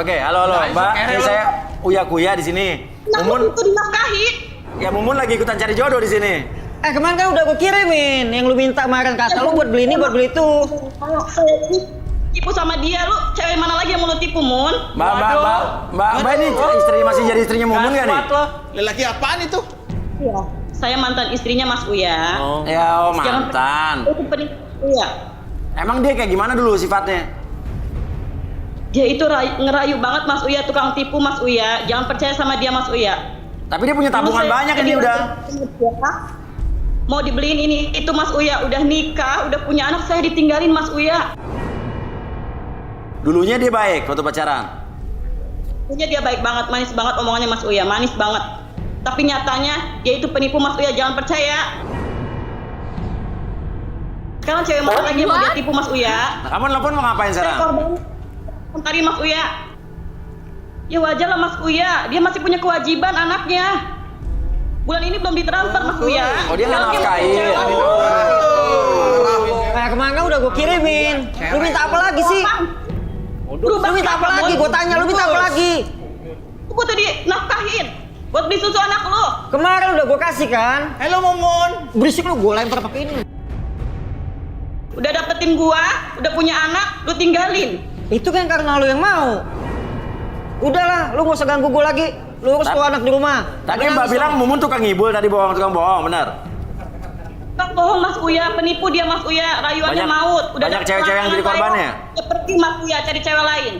Oke, halo Mbak. Ini saya Uya Kuya di sini. Mumun itu dinafkahi. Ya Mumun lagi ikutan cari jodoh di sini. Kemarin kan udah gue kirimin yang lu minta kemarin kata lu buat beli ini buat beli itu. Tipu sama dia, lu cewek mana lagi yang mau lu tipu, Mun? Mbak ini masih jadi istrinya Mumun nggak nih? Lelaki apaan itu? Iya. Saya mantan istrinya Mas Uya. Ya mantan. Itu penipu Uya. Emang dia kayak gimana dulu sifatnya? Dia itu ngerayu banget Mas Uya, tukang tipu Mas Uya. Jangan percaya sama dia Mas Uya. Tapi dia punya tabungan banyak ini udah. Mau dibeliin ini itu Mas Uya, udah nikah, udah punya anak, saya ditinggalin Mas Uya. Dulunya dia baik waktu pacaran. Dulunya dia baik banget, manis banget omongannya Mas Uya, manis banget. Tapi nyatanya dia itu penipu Mas Uya, jangan percaya. Sekarang cewek mana lagi yang mau dia tipu Mas Uya? Kamu nelfon mau ngapain Saya sekarang? korban tadi Mas Uya. Ya wajar lah Mas Uya, dia masih punya kewajiban anaknya. Bulan ini belum ditransfer Mas Uya. Oh dia nggak nafkahin. Kemarin kan udah gue kirimin. Lu minta apa lagi sih? Lu minta apa lagi? Gue tanya lu minta apa lagi? Gue tadi nafkahin buat beli susu anak lu. Kemarin udah gue kasih kan? Halo Mumun. Berisik lu, gue lempar pakai ini. Udah dapetin gua, udah punya anak, lu tinggalin. Itu kan karena lu yang mau. Udahlah, lu gak usah ganggu gue lagi. Lu urus tuh anak di rumah. Tadi Mbak bilang Mumun tukang ngibul tadi tukang bohong, benar? Tukang bohong Mas Uya, penipu dia Mas Uya, rayuannya maut. Banyak cewek-cewek yang jadi korbannya? Seperti Mas Uya cari cewek lain.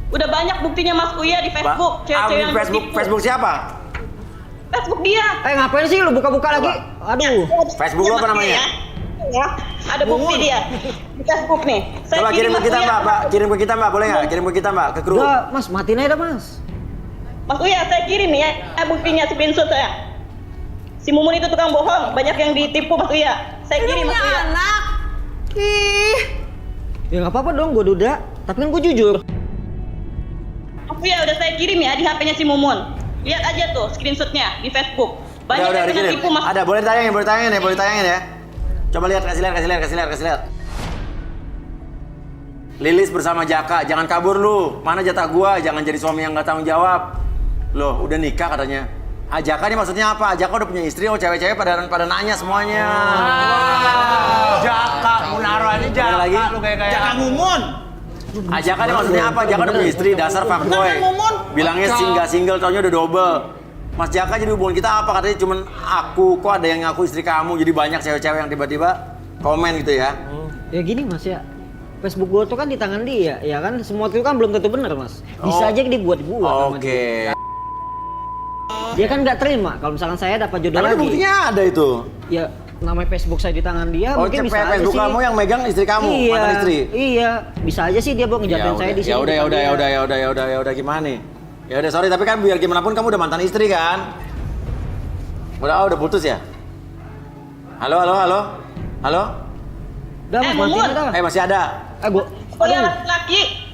Udah banyak buktinya Mas Uya di Facebook, cewek-cewek yang Facebook siapa? Facebook dia. Ngapain sih lu buka-buka lagi? Aduh. Facebook lu apa namanya? Ya, ada bukti dia di Facebook nih. Coba kirim ke kita Mbak, kirim ke kita Mbak, boleh nggak? Kirim ke kita Mbak, ke kru. Udah, Mas, matiin aja dah, Mas. Mas Uya, saya kirim ya, buktinya screenshot saya. Si Mumun itu tukang bohong, banyak yang ditipu Mas Uya. Saya kirim Mas Uya. Anak. Ya nggak apa-apa dong, gue duda. Tapi kan gue jujur. Mas Uya udah saya kirim ya di HP-nya si Mumun. Lihat aja tuh screenshotnya di Facebook. Banyak Udah yang kena dikirim. tipu Mas. Ada, boleh tayangin ya. Coba lihat, kasih lihat. Lilis bersama Jaka, jangan kabur lu. Mana jatah gua? Jangan jadi suami yang nggak tanggung jawab. Loh, udah nikah katanya. Jaka ini maksudnya apa? Jaka udah punya istri, cewek-cewek pada nanya semuanya. Jaka, Munaro ini Jaka lagi? lu kayak Jaka Mumun. Jaka ini maksudnya apa? Jaka udah punya istri, dasar fuckboy. Bilangnya single, taunya udah double. Mas Jaka jadi hubungan kita apa? Katanya cuman aku, kok ada yang ngaku istri kamu. Jadi banyak cewek-cewek yang tiba-tiba komen gitu ya. Ya gini Mas ya. Facebook gua tuh kan di tangan dia, ya kan? Semua itu kan belum tentu benar, Mas. Bisa aja dibuat gua. Oke. Dia kan nggak terima kalau misalkan saya dapat jodoh Tapi lagi. buktinya ada itu. Ya namanya Facebook saya di tangan dia, mungkin bisa aja Facebook sih. kamu yang megang istri kamu, mantan istri. Iya, bisa aja sih dia mau ngejatuhin saya di sini. Ya udah gimana nih? Ya udah sorry tapi kan biar gimana pun kamu udah mantan istri kan? Udah putus ya? Halo? Udah Mas, matiin Mumun. dah. Masih ada. Gua Uya laki-laki,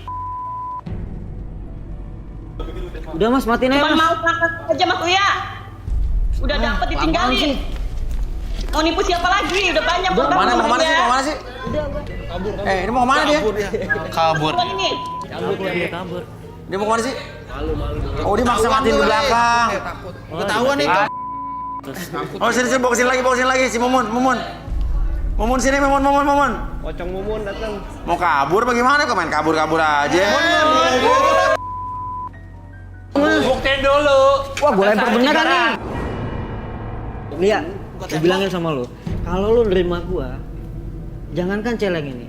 Udah Mas, matiin aja cuma Mas. mau ngangkat aja Mas Uya. Udah dapet apaan sih? ditinggalin. Mau nipu siapa lagi? Udah banyak Udah, korban Mau kemana sih? Ini mau kemana dia? Kabur. Korban ini. Kabur. Dia mau kemana sih? Oh dia maksa matiin di belakang. Ketahuan itu. Oh sini bawa kesini lagi si Mumun. Mumun sini Mumun. Pocong Mumun datang. Mau kabur bagaimana? Kok main kabur aja? Buktiin dulu. Wah, gue lempar beneran nih. Lihat, gue bilangin sama lu, kalau lu nerima gua, jangankan celeng ini,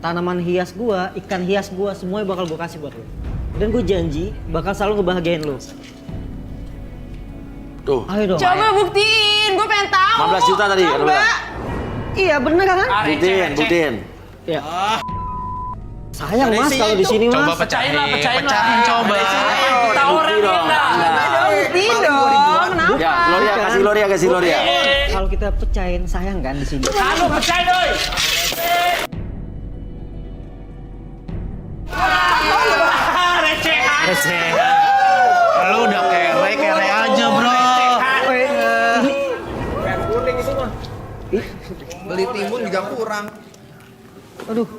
tanaman hias gua, ikan hias gua, semuanya bakal gua kasih buat lu. Dan gue janji bakal selalu ngebahagiain lu. Tuh. Ayo dong. Coba buktiin, gue pengen tahu. 15 juta tadi, Coba. Rola. Iya bener kan? Buktiin. Ya. Sayang Mas kalau di sini Mas. Coba pecahin coba. Kita orang Buktiin dong, kenapa? Ya, kasih Gloria. Kalau kita pecahin sayang kan di sini. Kamu pecahin doi. Receh. Lu udah kere aja, Bro. Beli timun juga kurang. Aduh.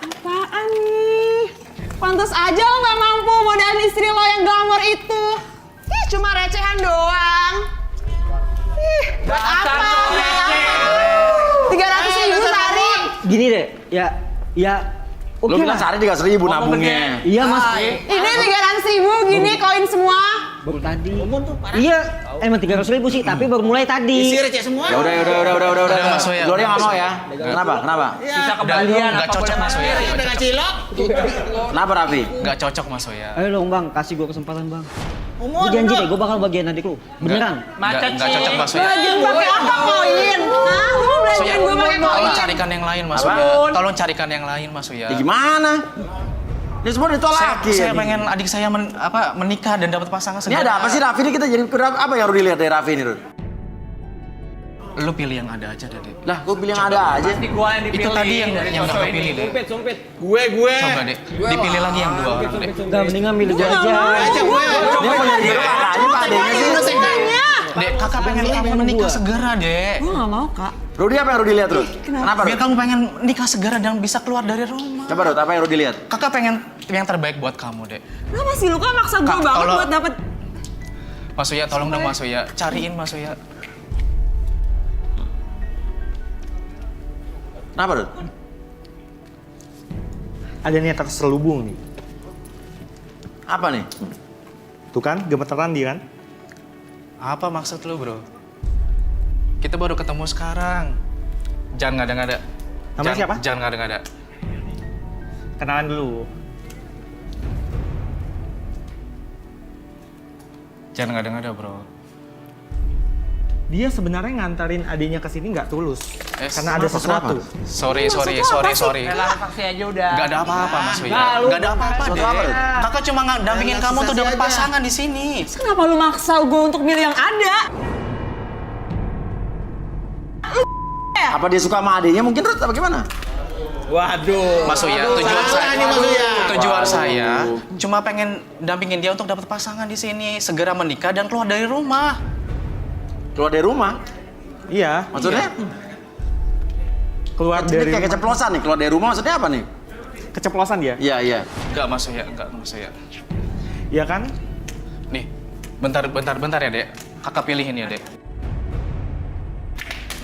Apaan nih? Pantes aja lo gak mampu modalin istri lo yang glamor itu. Ih, cuma recehan doang. Ih, buat apa? 300.000 sehari. Gini deh, ya Lo oke bilang lah. sehari 300.000 nabungnya. Iya mas, Ini 300.000 gini koin semua. baru tadi. Iya, emang 300.000 sih, tapi baru mulai tadi. Ya udah. Mas Uya. Gloria nggak mau ya? Kenapa? Nggak cocok Mas Uya. Kenapa Raffi? Nggak cocok Mas Uya. Ayo dong bang, kasih gue kesempatan bang. Gue janji deh, gue bakal bagian adik lu. Beneran. Nggak cocok Mas Uya. Belajar pakai apa koin? Hah? Lu mau Mas Uya, belajarin gue pakai tolong koin? carikan yang lain Mas Apa? Uya. Tolong carikan yang lain Mas Uya. Ya gimana? Ini semua ditolakin. Saya pengen adik saya menikah dan dapat pasangan Ini segera. ada apa sih Raffi ini kita jadi apa yang harus dilihat dari Raffi ini, Rud? Lu pilih yang ada aja deh. Dek. Lah, gue pilih yang ada aja. Itu tadi yang nggak mau pilih deh. Gue. Coba deh, dipilih lagi yang 2 orang deh. Gak mendingan milih gue aja. Dia mau nyari dia kakaknya apa adanya sih? Dek, kakak pengen kamu menikah segera, Dek. Gue gak mau, Kak. Rudi apa yang Rudi lihat, Rud? Kenapa, Biar Rud? kamu pengen nikah segera dan bisa keluar dari rumah. Coba, Rud, apa yang Rudi lihat? Kakak pengen yang terbaik buat kamu, Dek. Kenapa sih lu kan maksa gue Kak, banget kalau- buat dapet... Mas Uya, tolong dong Mas Uya. Cariin Mas Uya. Kenapa, Rud? Ada niatan terselubung nih. Apa nih? Tuh kan, gemeteran dia kan? Apa maksud lu, Bro? Kita baru ketemu sekarang. Jangan ngada-ngada. Namanya siapa? Jangan ngada-ngada. Kenalan dulu. Jangan ngada-ngada, Bro. Dia sebenarnya nganterin adiknya ke sini nggak tulus. Karena ada kenapa? sesuatu. Sorry. Taksi aja udah. Gak ada apa-apa, Mas Uya. Gak ada apa-apa, Suatu Dek. apa, Dek? Kakak cuma dampingin kamu untuk dapat pasangan di sini. Kenapa lu maksa gue untuk milih yang ada? Apa dia suka sama adiknya mungkin, Rud? Apa gimana? Waduh. Mas Uya, tujuan saya cuma pengen dampingin dia untuk dapat pasangan di sini, segera menikah dan keluar dari rumah. Keluar dari rumah? Iya. Maksudnya? Keluar Ini dari kayak keceplosan nih, keluar dari rumah maksudnya apa nih? keceplosan dia. Iya. Enggak, Mas Uya, enggak, Mas Uya. Iya kan? Nih, bentar ya, Dek. Kakak pilihin ya, Dek.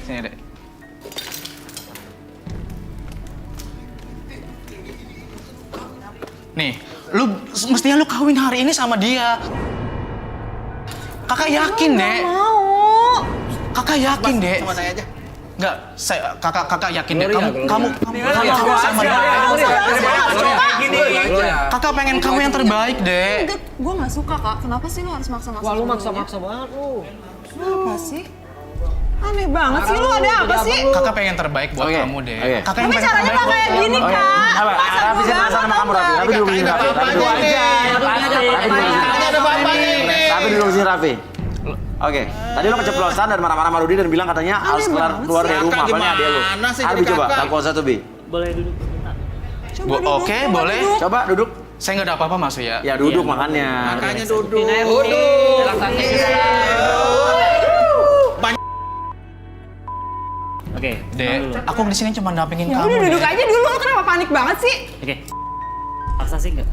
Sini, Dek. Nih, mestinya lu kawin hari ini sama dia. Kakak yakin, Dek. Mau. Kakak yakin, Dek. Sama saya aja. Enggak, kayak yakin deh. Gloria, Kamu sama dia. Kakak pengen kamu yang terbaik, Dek. Gue gak suka, Kak. Kenapa sih lu harus maksa-maksa? Wah lu sama maksa-maksa banget lu. dia? Apa sih? Aneh banget sih, lu ada apa sih? Kakak pengen terbaik buat Oke, kamu, Dek. oke. Kakak yang Tapi pengen caranya terbaik gak buat kayak kamu. gini, Oke. Kak. Apa? Raffi sih penasaran sama kamu, Raffi. Raffi duduk sini, Raffi. Raffi duduk sini. Raffi duduk sini, Raffi. Oke, tadi lo keceplosan dan marah-marah sama Rudi dan bilang katanya harus keluar dari rumah, apalagi adek lo. Harbi coba, lakukan satu, Bi. Boleh duduk sebentar. Oke, boleh. Coba duduk. Saya nggak ada apa-apa, Mas Uya. Ya duduk makanya. Oke, Dek, aku di sini cuma dampingin Ya kamu. udah duduk Dek. aja dulu, lu kenapa panik banget sih? Oke. Paksa sih nggak?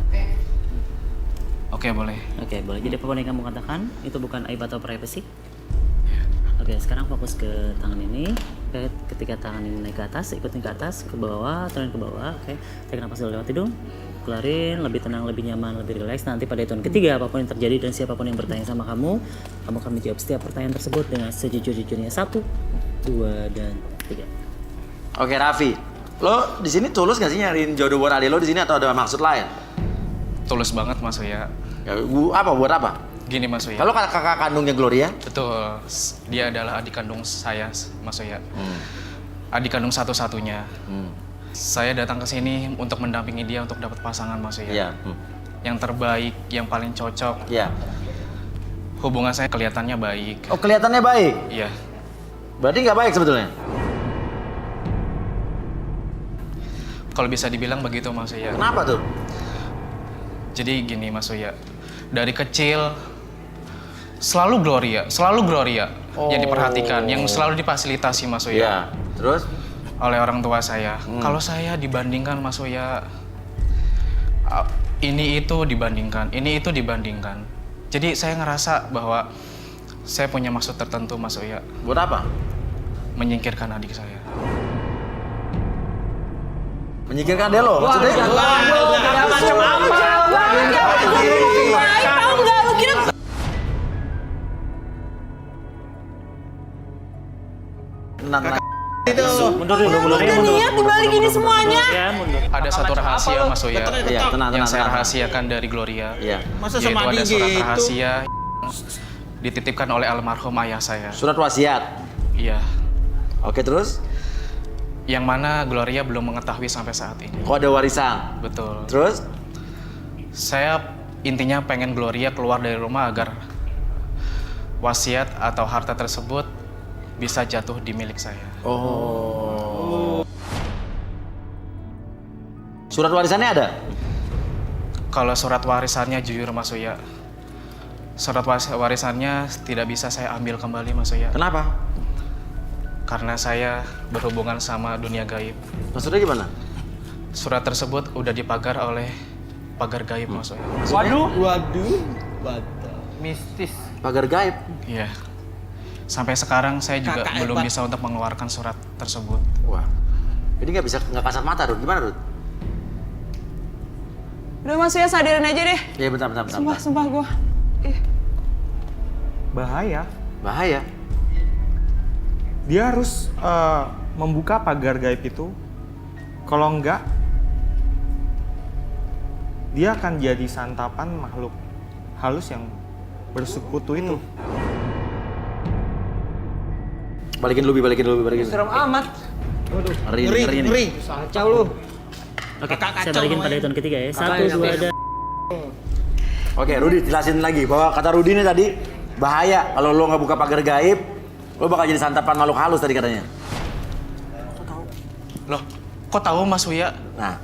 Oke, boleh. Oke, boleh. Jadi apapun yang kamu katakan itu bukan aib atau privacy. Oke, sekarang fokus ke tangan ini. Oke, ketika tangan ini naik ke atas, ikutin ke atas, ke bawah, turun ke bawah. Oke, tarik nafas dulu lewat hidung. Keluarin, lebih tenang, lebih nyaman, lebih rileks. Nanti pada hitungan ketiga, apapun yang terjadi dan siapapun yang bertanya sama kamu akan menjawab setiap pertanyaan tersebut dengan sejujur-jujurnya. 1, 2, dan 3. Oke, Raffi. Lo di sini tulus gak sih nyariin jodoh buat adek lo di sini atau ada maksud lain? Tulus banget, Mas Uya. Ya, apa buat apa? Gini, Mas Uya. Kalau kakak kandungnya Gloria? Betul, dia adalah adik kandung saya, Mas Uya. Adik kandung satu-satunya. Saya datang ke sini untuk mendampingi dia untuk dapat pasangan, Mas Uya. Iya. Yang terbaik, yang paling cocok. Iya. Hubungan saya kelihatannya baik. Oh, kelihatannya baik. Iya. Berarti nggak baik sebetulnya? Kalau bisa dibilang begitu, Mas Uya. Kenapa tuh? Jadi gini, Mas Uya. Dari kecil selalu Gloria yang diperhatikan, yang selalu difasilitasi, Mas Uya. Iya. Terus? Oleh orang tua saya. Kalau saya dibandingkan, Mas Uya, ini itu dibandingkan. Jadi saya ngerasa bahwa saya punya maksud tertentu, Mas Uya. Buat apa? Menyingkirkan adik saya. Menyingkirkan dia lo? Maksudnya? Macam apa? Tahu nggak lu kira Mundur dulu. ada niat dibalik ini semuanya? Ada satu rahasia, Mas Uya, Iya, tenang. yang saya rahasiakan dari Gloria. Iya. Masa Yaitu sama ada adik surat gitu? rahasia yang dititipkan oleh almarhum ayah saya. Surat wasiat. Iya. Oke, terus? Yang mana Gloria belum mengetahui sampai saat ini. Kok ada warisan? Betul. Terus? Saya intinya pengen Gloria keluar dari rumah agar wasiat atau harta tersebut bisa jatuh di milik saya. Oh. Surat warisannya ada? Kalau surat warisannya jujur, Mas Uya, surat warisannya tidak bisa saya ambil kembali, Mas Uya. Kenapa? Karena saya berhubungan sama dunia gaib. Maksudnya gimana? Surat tersebut udah dipagar oleh pagar gaib, Mas Uya. Waduh. Mistis. Pagar gaib. Iya. Sampai sekarang saya juga Kakak belum hebat. bisa untuk mengeluarkan surat tersebut. Wah. Ini nggak kasat mata, Rut. Gimana, Rut? Udah Mas ya sadarin aja deh. Iya, bentar. Sumpah gua. Bahaya. Bahaya. Dia harus membuka pagar gaib itu. Kalau enggak, dia akan jadi santapan makhluk halus yang bersekutu itu. Balikin dulu. Serem amat. Ngeri. Kacau lu. Oke, saya balikin pada hitungan ketiga ya. 1, 2, dan... Oke, Rudi jelasin lagi bahwa kata Rudi ini tadi bahaya kalau lo nggak buka pagar gaib, lo bakal jadi santapan makhluk halus tadi katanya. Loh, kok tahu, Mas Uya? Nah,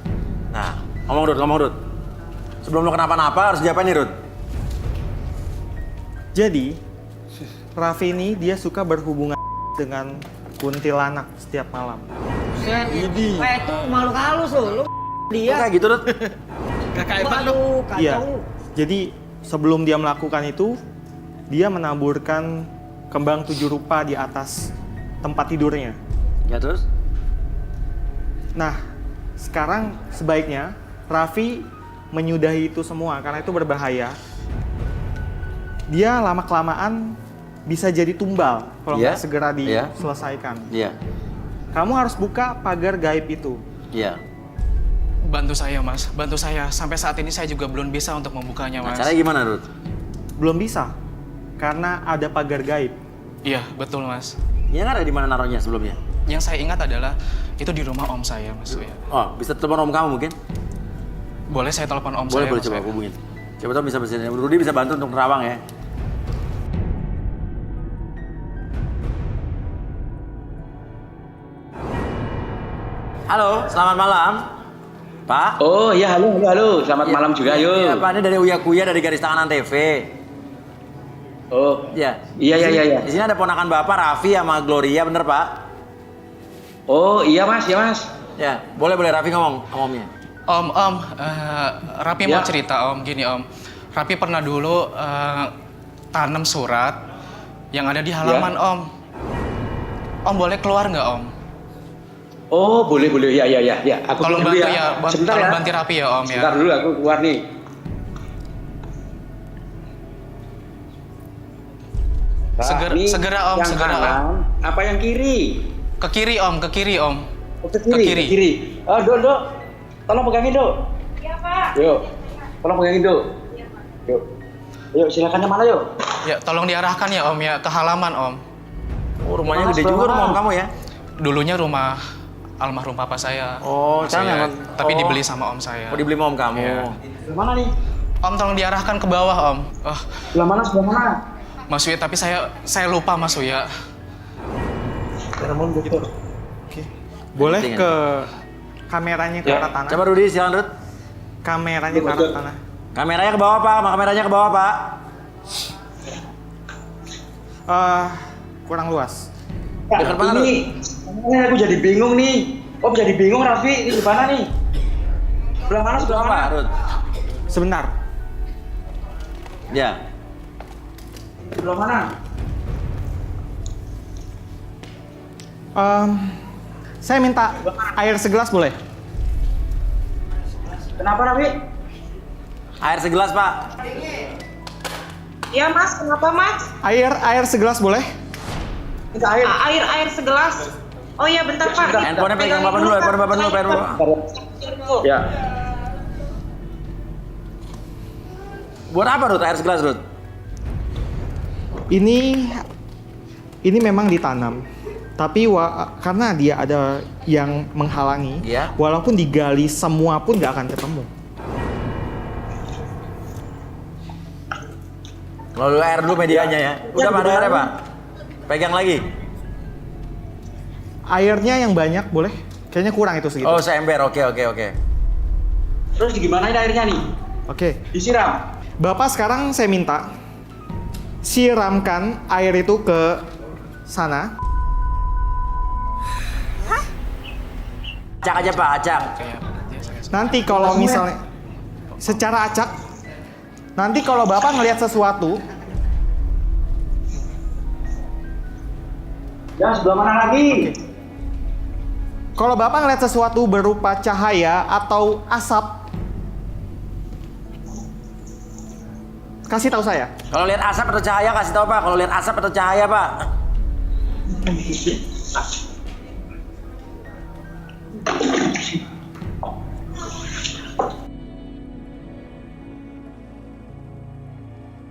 ngomong Rud. Sebelum lo kenapa-napa harus diapain nih, Rud? Jadi, Raffi ini dia suka berhubungan dengan kuntilanak setiap malam. Itu makhluk halus lo. Dia. Kok kayak gitu, Rud? Aduh, kacau. Iya. Jadi sebelum dia melakukan itu, dia menaburkan kembang 7 rupa di atas tempat tidurnya. Ya terus? Nah, sekarang sebaiknya Raffi menyudahi itu semua karena itu berbahaya. Dia lama-kelamaan bisa jadi tumbal kalau Iya. nggak segera Iya. diselesaikan. Iya. Kamu harus buka pagar gaib itu. Iya. Bantu saya, Mas. Bantu saya. Sampai saat ini saya juga belum bisa untuk membukanya, Nah, Mas. caranya gimana, Rud? Belum bisa karena ada pagar gaib. Iya, betul, Mas. Ya nggak ada di mana naruhnya sebelumnya? Yang saya ingat adalah itu di rumah om saya, Mas Uya. Oh, bisa telepon om kamu mungkin? Boleh saya telepon om Boleh, saya, boleh Mas coba Uya? hubungin. Coba tahu bisa bersedia. Rudi bisa bantu untuk nerawang ya. Halo, selamat malam. Pak? Oh iya, halo. Selamat malam juga, yuk. Iya, Pak, ini dari Uya Kuya dari Garis Tanganan TV. Oh, Iya. Iya. Di sini ada ponakan Bapak Raffi sama Gloria, bener Pak? oh iya mas, Ya, boleh Raffi ngomong omnya. Om, Rapi mau Ya. cerita, Om. Gini, Om. Rapi pernah dulu tanam surat yang ada di halaman, Ya. Om. Om boleh keluar nggak, Om? Oh boleh, ya. Aku Tolong keluar bantu dulu ya, Sebentar tolong ya. bantu Rapi ya, Om ya. Sebentar dulu, aku keluar nih. Pak, ini Segera, Om, yang segera, Om. kanan, apa yang kiri? Ke kiri, Om. Oh, ke kiri. Oh, Dok. Tolong pegangin, Dok. Iya, Pak. Yuk. Tolong pegangin, Dok. Yuk. Yuk, silakan yang mana, yuk? Ya, tolong diarahkan ya, Om ya, ke halaman, Om. Oh, rumahnya Mas, gede juga Bapak. rumah om kamu ya? Dulunya rumah almarhum papa saya. Oh, Mas Uya. jangan. Tapi Oh. dibeli sama om saya. Oh, dibeli sama om kamu. Iya. Sebelah mana nih? Om tolong diarahkan ke bawah, Om. Oh, Sebelah mana? Mas Uya, tapi saya lupa, Mas Uya. Boleh Penting, ke kameranya ke Ya. arah tanah. Coba Rudi, silakan Rud. Kameranya ke arah tanah. Kameranya ke bawah, Pak. Kameranya ke bawah, Pak. Kurang luas. Ya, Dekat mana, ini aku jadi bingung nih. Oh, jadi bingung, Raffi. Ini di mana nih? Sebelah mana? Itu apa, Rud? Sebentar. Ya. Sebelah mana? Saya minta air segelas boleh? Kenapa, Nabi? Air segelas, Pak. Iya mas, kenapa mas? Air segelas boleh? Minta air. Air segelas. Oh iya bentar pak. Handphonenya pegang Bapak dulu, handphone Bapak dulu, pegang dulu. Ya. Buat apa, Rut? Air segelas, Rut? Ini memang ditanam. Tapi karena dia ada yang menghalangi, Iya. walaupun digali semua pun nggak akan ketemu. Lalu air dulu medianya ya. Udah Pak, ada airnya Pak? Pegang lagi. Airnya yang banyak boleh? Kayaknya kurang itu segitu. Oh, seember. Oke. Terus gimana ini airnya nih? Oke. Disiram. Bapak sekarang saya minta siramkan air itu ke sana. Acak aja Pak, acak. Kayak Nanti kalau misalnya secara acak, nanti kalau Bapak ngelihat sesuatu, Ya, sebelah mana lagi? kalau Bapak ngelihat sesuatu berupa cahaya atau asap, kasih tahu saya. Kalau lihat asap atau cahaya kasih tahu Pak. Kalau lihat asap atau cahaya Pak.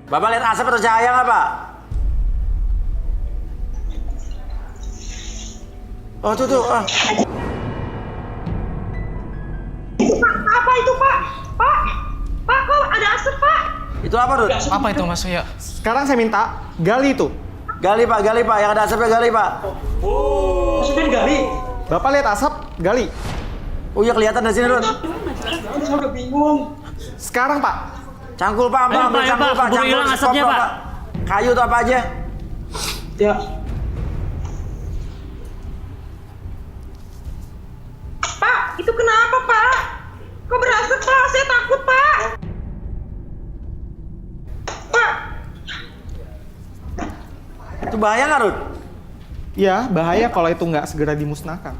Bapak lihat asap atau cahaya nggak Pak? Oh tuh. Apa itu pak? Pak kok ada asap pak? Itu apa Rut? apa itu Mas Uya? Sekarang saya minta gali itu. Gali Pak. Yang ada asapnya gali Pak. Maksudnya digali? Bapak lihat asap, gali. Oh iya kelihatan dari sini Rut. Saya udah bingung. Sekarang Pak, Cangkul Pak, Ayo, ambil Pak, cangkul Pak, Pak. keburu hilang Cangkul, asapnya, stop, Pak. Kayu atau apa aja? Ya. Pak, itu kenapa pak? Kok berasap pak? Saya takut pak. Pak, Itu bahaya nggak Rut? ya bahaya kalau itu nggak segera dimusnahkan.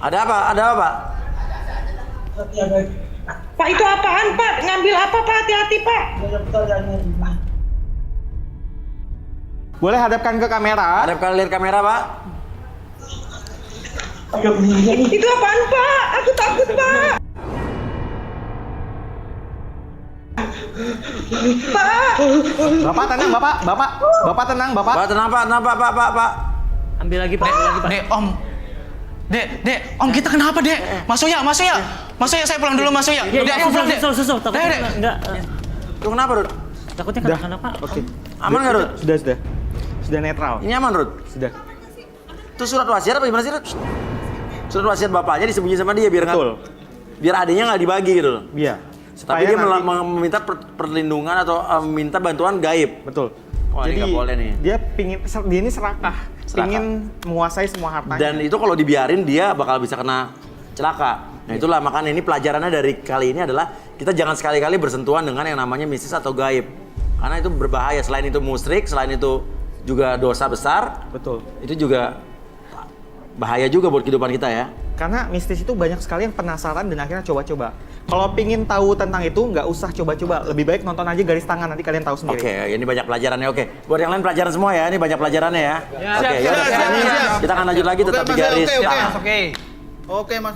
Ada apa Pak? Pak itu apaan pak? Ngambil apa pak? Hati-hati pak. Boleh hadapkan ke kamera. Hadapkan lihat kamera Pak. Itu apaan pak? Aku takut pak. Pak. Bapak tenang, Bapak tenang, Bapak. Pak tenang Pak. Ambil lagi Pak, ambil lagi Pak. Dek, Om. Dek, Om kita kenapa, Dek? Mas Uya, saya pulang dulu Mas Uya. Ya, Dek, aku pulang, Dek. susul. Takutnya Dek. enggak. Itu kenapa Rut? Takutnya Udah. kenapa? Oke. Aman nggak Rut? Sudah netral. Ini aman Rut? Sudah. Itu surat wasiat apa gimana sih Rut? Surat wasiat bapaknya disembunyi sama dia biar Betul. biar adiknya nggak dibagi gitu loh. Iya. Tapi dia nanti- meminta perlindungan atau minta bantuan gaib. Betul. Wah, ini Jadi nggak boleh nih. dia ini serakah, pingin menguasai semua hartanya. Dan itu kalau dibiarin dia bakal bisa kena celaka. Nah itulah makanya ini pelajarannya dari kali ini adalah kita jangan sekali-kali bersentuhan dengan yang namanya mistis atau gaib. Karena itu berbahaya. Selain itu musyrik, selain itu juga dosa besar. Betul. Itu juga bahaya juga buat kehidupan kita ya. Karena mistis itu banyak sekali yang penasaran dan akhirnya coba-coba. Kalau pingin tahu tentang itu, nggak usah coba-coba. Lebih baik nonton aja Garis Tangan, nanti kalian tahu sendiri. Oke, ini banyak pelajarannya. Oke, buat yang lain pelajaran semua ya. Ini banyak pelajarannya ya. Oke, yaudah. Kita akan lanjut lagi tetap di Garis Tangan. Oke, Mas.